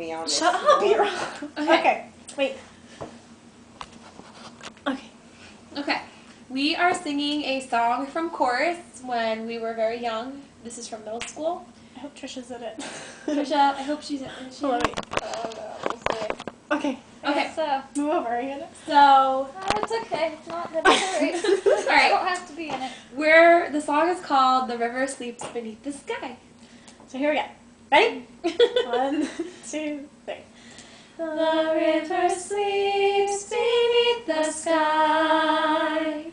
me on this. Shut up, you're wrong. Okay, wait. Okay. Okay. We are singing a song from chorus when we were very young. This is from middle school. I hope Trisha's in it. Trisha, I hope she's in it. Hold on, wait. Oh, no, we'll see. Okay. Okay. So, Move over, are you in it? So, it's okay. It's not necessary. all I right. don't have to be in it. The song is called "The River Sleeps Beneath the Sky." So here we go. Ready? 1, 2, 3. The river sleeps beneath the sky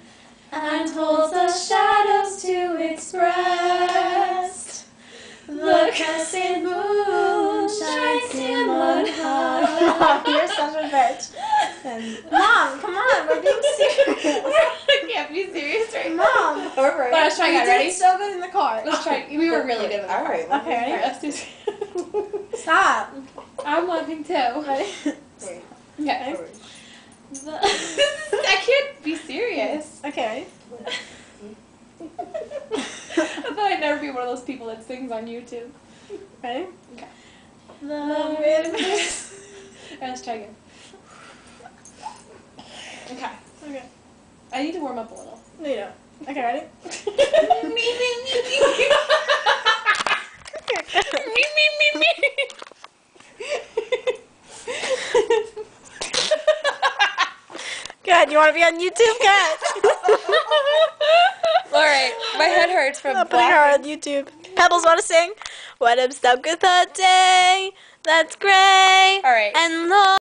and holds the shadows to its breast. The crescent moon shines him on high. You're such a bitch. Mom, come on, we're being serious. I can't be serious right now. Mom. All right. Let's try You again. did Ready? so good in the car. Let's try. We were really good with All that. right. Okay, ready? Alright, let's do this. Stop. I'm laughing too. Ready? Wait. Okay. All right. I can't be serious. Okay, ready? I thought I'd never be one of those people that sings on YouTube. Ready? Okay. The river. Alright, let's try again. Okay. Okay. I need to warm up a little. No, you don't. Okay, ready? Good. You want to be on YouTube, Kat? Alright, my head hurts from I'm putting her on YouTube. Pebbles, want to sing? When I'm stuck with a day that's gray Alright. and long.